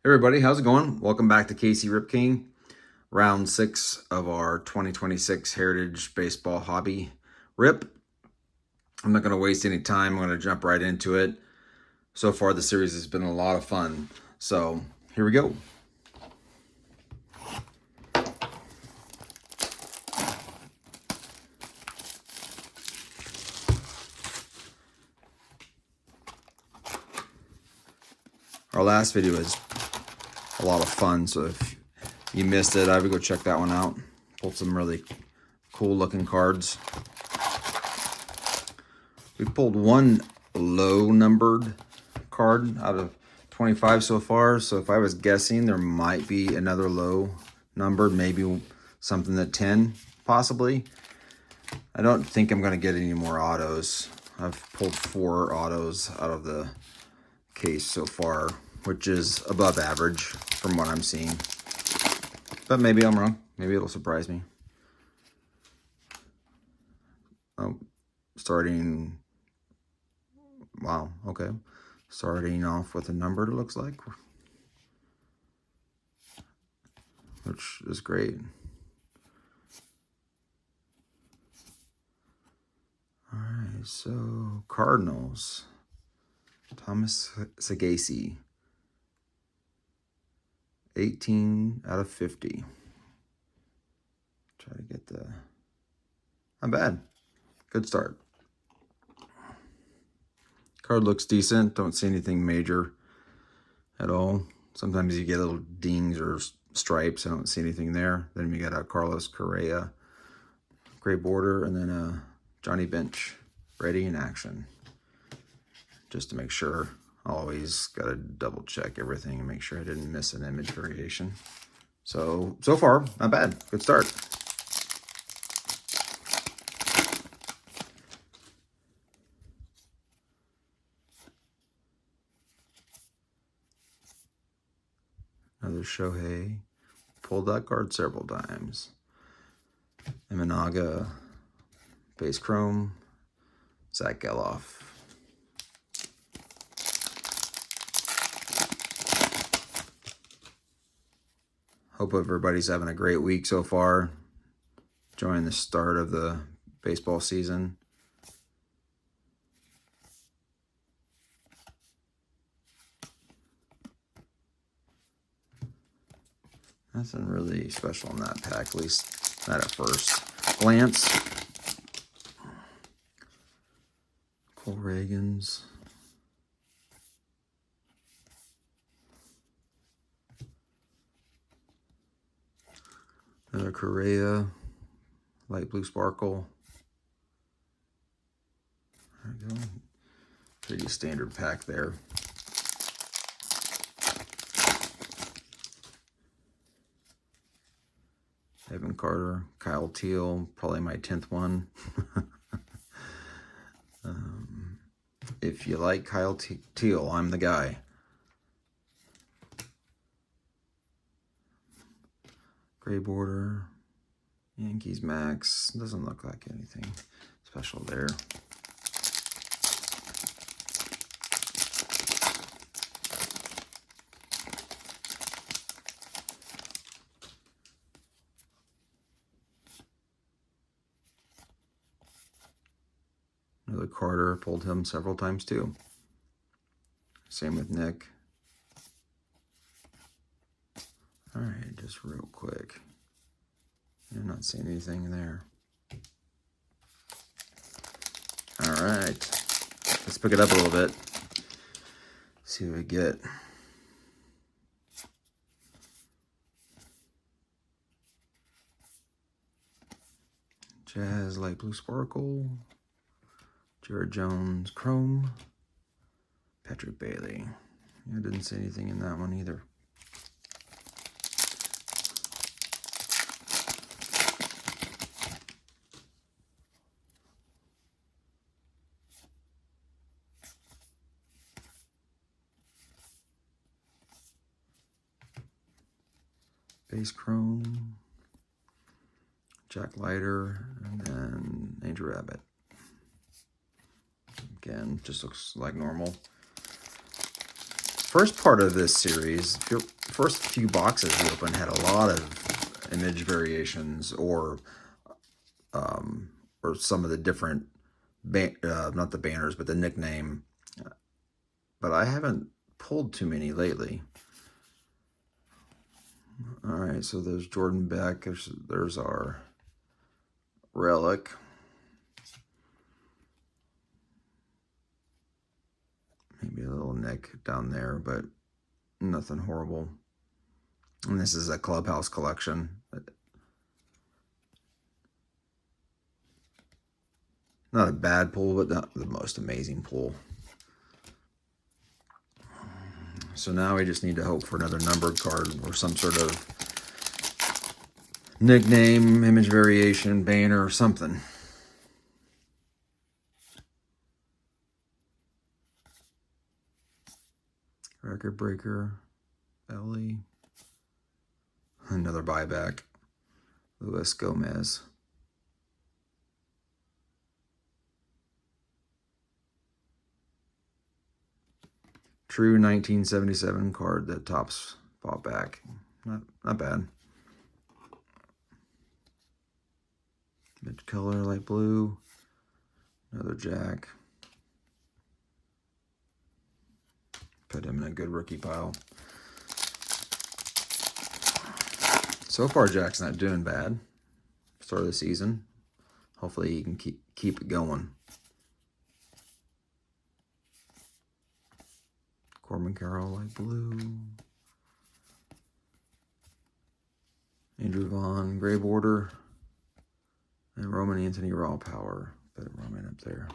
Everybody, how's it going? Welcome back to KC Rip King, round 6 of our 2026 Heritage Baseball Hobby Rip. I'm not going to waste any time. I'm going to jump right into it. So far, the series has been a lot of fun. So, here we go. Our last video was a lot of fun, so if you missed it, I would go check that one out. Pulled some really cool looking cards. We pulled one low numbered card out of 25 so far, so if I was guessing, there might be another low numbered, maybe something at 10 possibly. I don't think I'm going to get any more autos. I've pulled 4 autos out of the case so far, which is above average from what I'm seeing. But maybe I'm wrong. Maybe it'll surprise me. Oh, starting... Wow, okay. Starting off with a number, it looks like. Which is great. All right, so Cardinals. Thomas Sagasi. 18 out of 50. Try to get the... Not bad. Good start. Card looks decent. Don't see anything major at all. Sometimes you get little dings or stripes. I don't see anything there. Then we got a Carlos Correa, gray border, and then a Johnny Bench, ready in action. Just to make sure. Always got to double check everything and make sure I didn't miss an image variation. So far, not bad. Good start. Another Shohei. Pulled that card several times. Imanaga, base chrome, Zach Geloff. Hope everybody's having a great week so far. Enjoying the start of the baseball season. Nothing really special in that pack, at least not at first glance. Cole Reagans. Another Correa, light blue sparkle. There we go. Pretty standard pack there. Evan Carter, Kyle Teal, probably my 10th one. If you like Kyle Teal, I'm the guy. Gray border, Yankees Max. Doesn't look like anything special there. Another Carter, pulled him several times too. Same with Nick. All right, just real quick. I'm not seeing anything there. All right, let's pick it up a little bit. See what we get. Jazz light blue sparkle. Jared Jones chrome. Patrick Bailey. I didn't see anything in that one either. Base chrome, Jack Leiter, and then Angel Rabbit. Again, just looks like normal. first part of this series, your first few boxes we opened had a lot of image variations or some of the different, not the banners, but the nickname. But I haven't pulled too many lately. All right, so there's Jordan Beck. There's our relic. Maybe a little nick down there, but nothing horrible. And this is a Clubhouse collection. Not a bad pull, but not the most amazing pull. So now we just need to hope for another numbered card or some sort of nickname, image variation, banner, or something. Record breaker, Ellie. Another buyback, Luis Gomez. True 1977 card that Topps bought back. Not bad. Mid color, light blue. Another Jack. Put him in a good rookie pile. So far, Jack's not doing bad. Start of the season. Hopefully he can keep it going. Corbin Carroll, light blue. Andrew Vaughn, gray border. And Roman Anthony, raw power. Put Roman up there.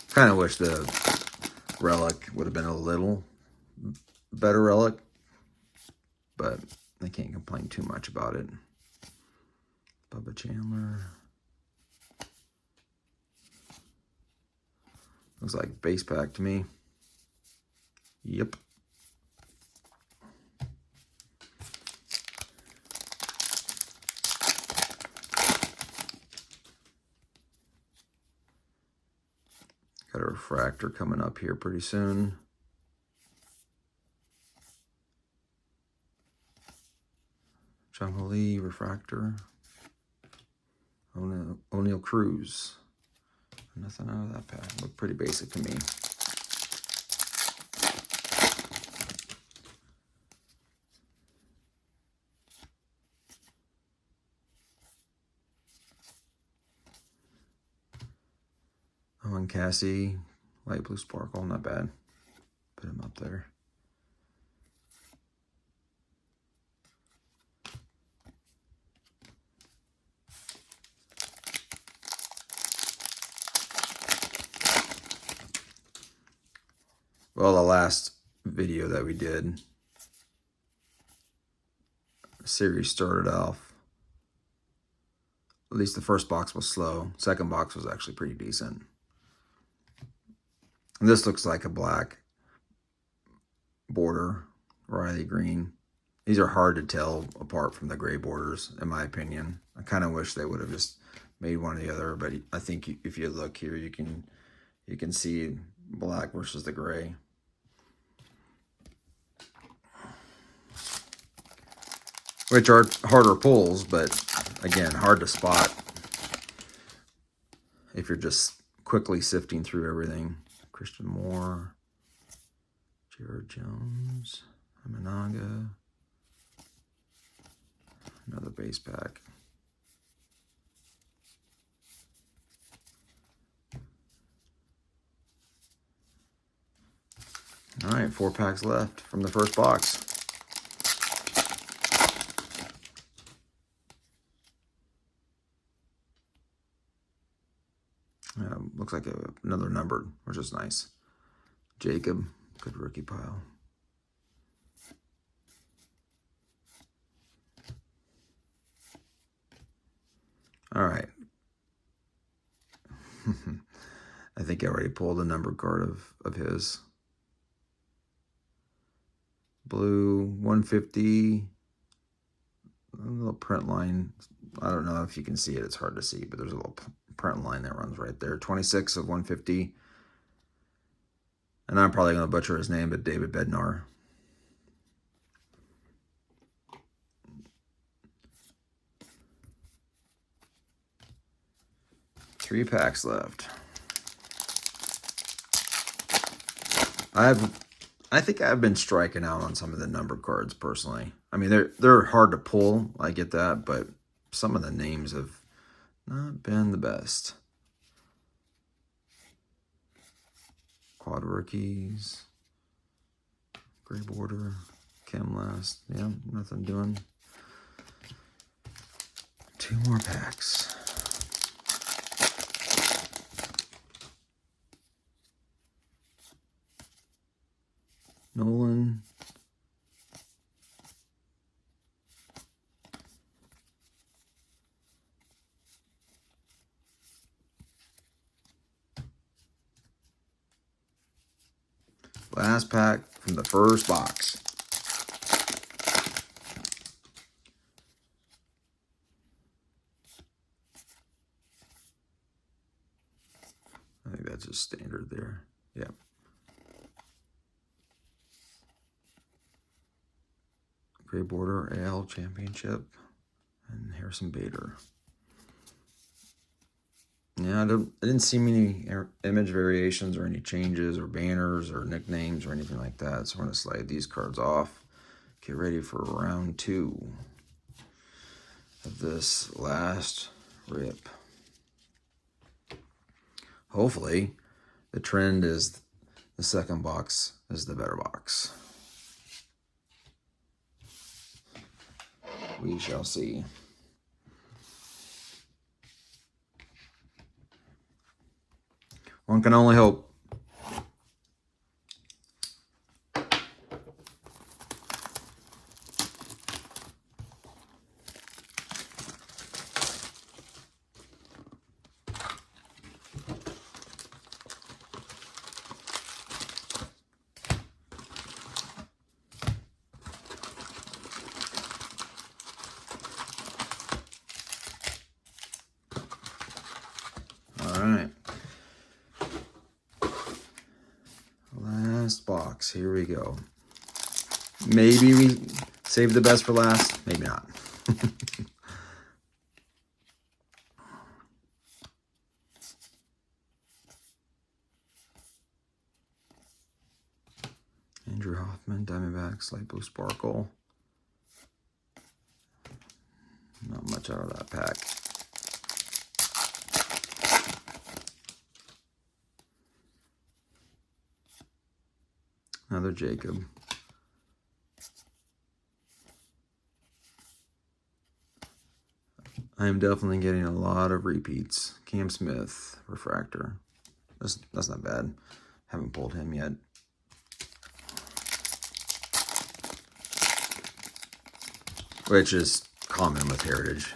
Kind of wish the relic would have been a little better relic, but I can't complain too much about it. Bubba Chandler. Looks like base pack to me. Yep. Got a refractor coming up here pretty soon. John Lee, refractor. O'Neal Cruz. Nothing out of that pack. Looked pretty basic to me. Owen Cassie, light blue sparkle, not bad. Put him up there. Well, the last video that we did, the series started off, at least the first box was slow. Second box was actually pretty decent. And this looks like a black border, Riley green. These are hard to tell apart from the gray borders, in my opinion. I kind of wish they would have just made one or the other, but I think if you look here, you can see black versus the gray. Which are harder pulls, but again, hard to spot if you're just quickly sifting through everything. Christian Moore, Jared Jones, Amanaga, another base pack. All right, 4 packs left from the first box. Looks like another numbered, which is nice. Jacob, good rookie pile. All right. I think I already pulled a numbered card of his. Blue, 150. little print line. I don't know if you can see it. It's hard to see, but there's a little print line that runs right there. 26 of 150. And I'm probably going to butcher his name, but David Bednar. Three packs left. I think I've been striking out on some of the numbered cards personally. I mean, they're hard to pull. I get that, but some of the names have not been the best. Quad rookies, gray border, Chem last. Yeah, nothing doing. Two more packs. Nolan. Last pack from the first box. I think that's just standard there. Yep. Gray border AL Championship and Harrison Bader. Yeah, I didn't see many image variations or any changes or banners or nicknames or anything like that. So we're going to slide these cards off. Get ready for round 2 of this last rip. Hopefully, the trend is the second box is the better box. We shall see. One can only hope. All right. Last box. Here we go. Maybe we save the best for last. Maybe not. Andrew Hoffman, Diamondbacks, Light Blue Sparkle. Not much out of that pack. Another Jacob. I am definitely getting a lot of repeats. Cam Smith, refractor. That's not bad. Haven't pulled him yet. Which is common with Heritage.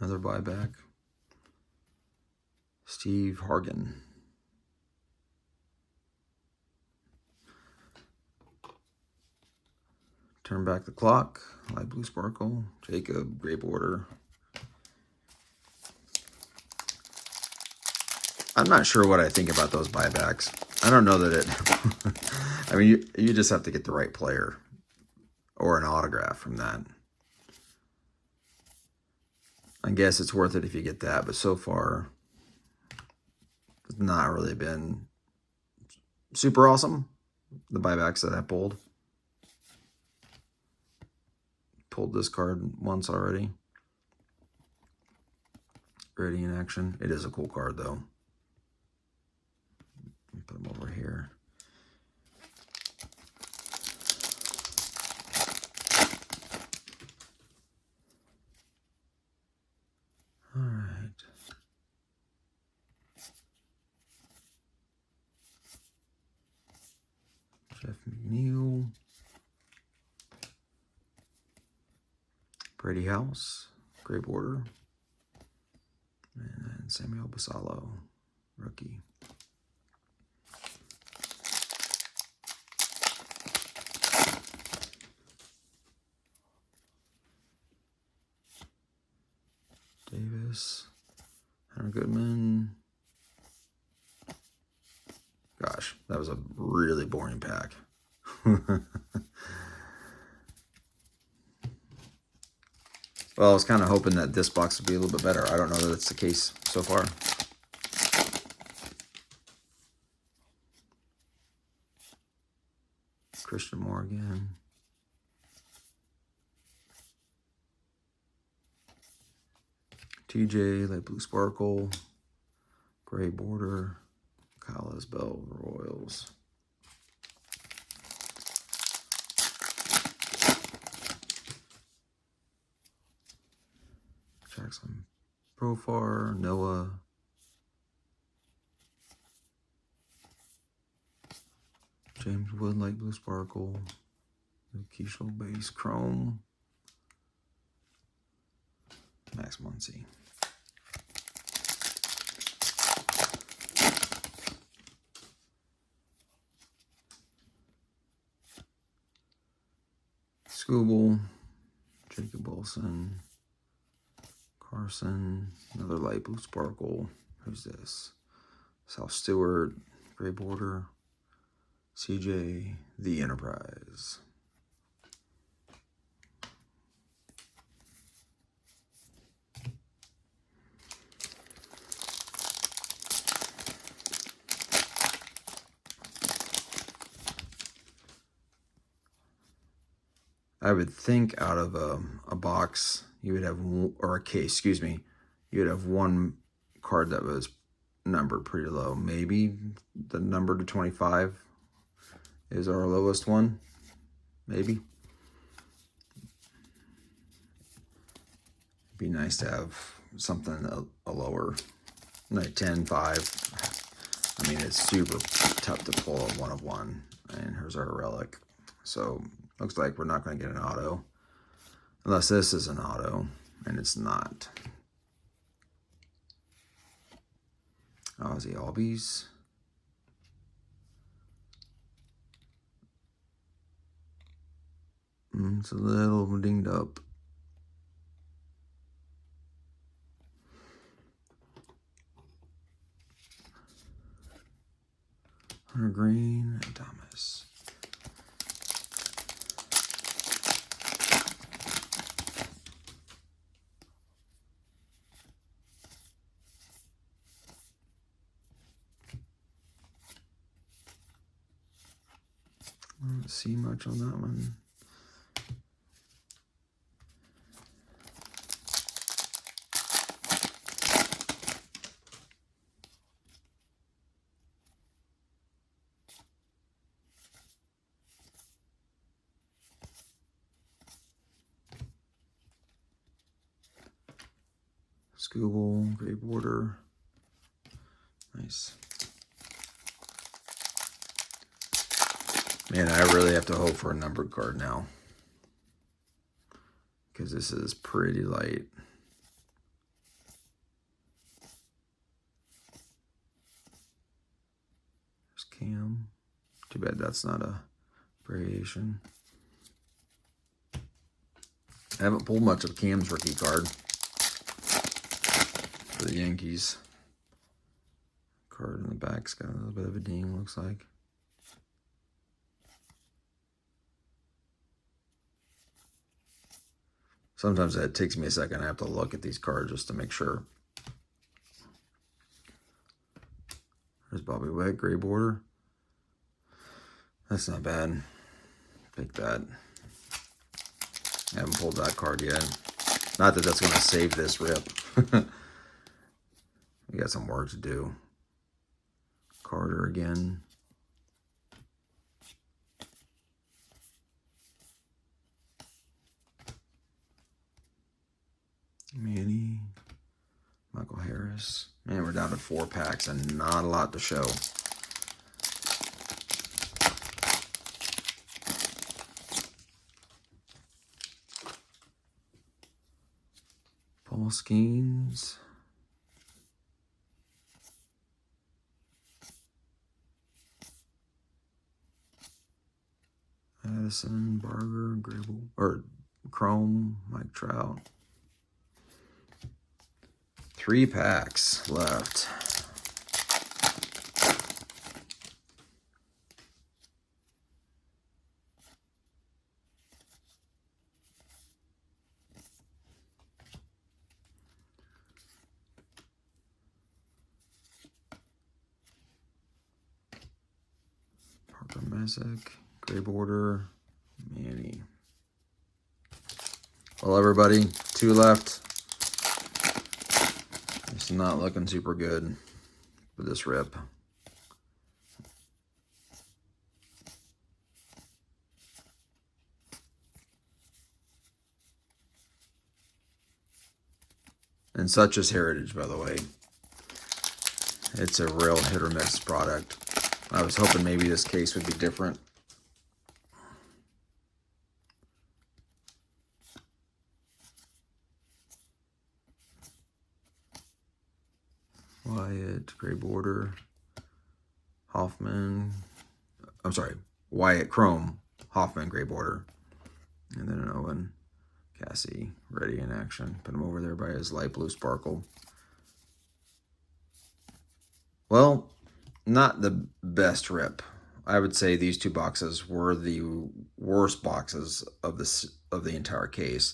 Another buyback. Steve Hargan. Turn back the clock. Light Blue Sparkle. Jacob, Gray Border. I'm not sure what I think about those buybacks. I don't know that it... I mean, you just have to get the right player or an autograph from that. I guess it's worth it if you get that, but so far, it's not really been super awesome, the buybacks that I pulled. Pulled this card once already. Ready in action. It is a cool card, though. Put them over here. All right. Jeff McNeil. Brady House. Gray Border. And then Samuel Basallo, rookie. Davis, Hunter Goodman. Gosh, that was a really boring pack. Well, I was kind of hoping that this box would be a little bit better. I don't know that that's the case so far. Christian Morgan. TJ, Light Blue Sparkle. Gray Border. Kyle Isbell, Royals. Jackson Profar, Noah. James Wood, Light Blue Sparkle. Keishel Base Chrome. Max Muncy. Scooble. Jacob Wilson. Carson. Another Light Blue Sparkle. Who's this? South Stewart. Gray Border. CJ, The Enterprise. I would think out of a box, you would have, or a case, excuse me, you would have one card that was numbered pretty low. Maybe the number to 25 is our lowest one. Maybe. It'd be nice to have something a lower, like 10, 5. I mean, it's super tough to pull a 1 of 1. And here's our relic. So looks like we're not going to get an auto. Unless this is an auto. And it's not. Ozzy Albies. It's a little dinged up. Hunter Green and Thomas. I don't see much on that one. Scooble, Gray Border. Nice. Man, I really have to hope for a numbered card now. Because this is pretty light. There's Cam. Too bad that's not a variation. I haven't pulled much of Cam's rookie card for the Yankees. Card in the back's got a little bit of a ding, looks like. Sometimes it takes me a second. I have to look at these cards just to make sure. There's Bobby Witt, Gray Border. That's not bad. Pick that. I haven't pulled that card yet. Not that that's going to save this rip. We got some work to do. Carter again. Manny. Michael Harris. Man, we're down to 4 packs and not a lot to show. Paul Skeens. Addison, Barger, Grable, or Chrome, Mike Trout. 3 packs left. Parker Messick, gray border, Manny. Well, everybody, 2 left. It's not looking super good for this rip. And such is Heritage, by the way. It's a real hit or miss product. I was hoping maybe this case would be different. Wyatt, gray border, Hoffman. I'm sorry, Wyatt Chrome, Hoffman, gray border. And then an Owen, Cassie, ready in action. Put him over there by his light blue sparkle. Well, not the best rip. I would say these 2 boxes were the worst boxes of the entire case.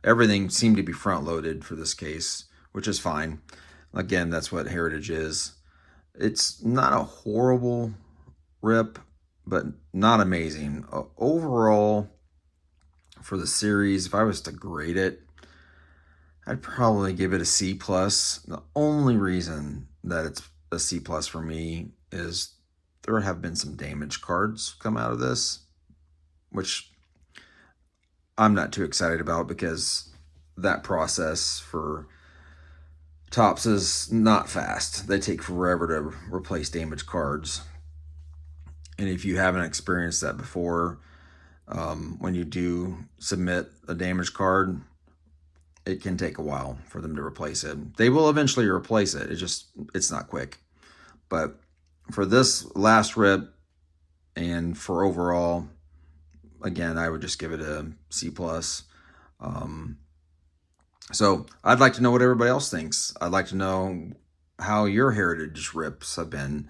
Everything seemed to be front loaded for this case, which is fine. Again, that's what Heritage is. It's not a horrible rip, but not amazing. Overall, for the series, if I was to grade it, I'd probably give it a C+. The only reason that it's a C+ for me is there have been some damaged cards come out of this, which I'm not too excited about because that process for Topps is not fast. They take forever to replace damaged cards. And if you haven't experienced that before, when you do submit a damaged card, it can take a while for them to replace it. They will eventually replace it. It's not quick. But for this last rip and for overall, again, I would just give it a C+. So I'd like to know what everybody else thinks. I'd like to know how your Heritage rips have been.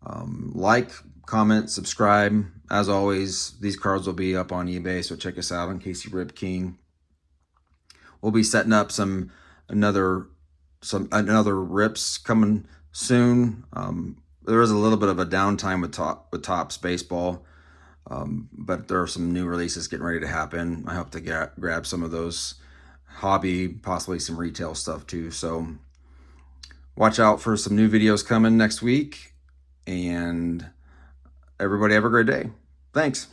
Like, comment, subscribe. As always, these cards will be up on eBay, so check us out on Casey Rip King. We'll be setting up another rips coming soon. There is a little bit of a downtime with Topps baseball, but there are some new releases getting ready to happen. I hope to grab some of those hobby, possibly some retail stuff too. So watch out for some new videos coming next week, and everybody have a great day. Thanks.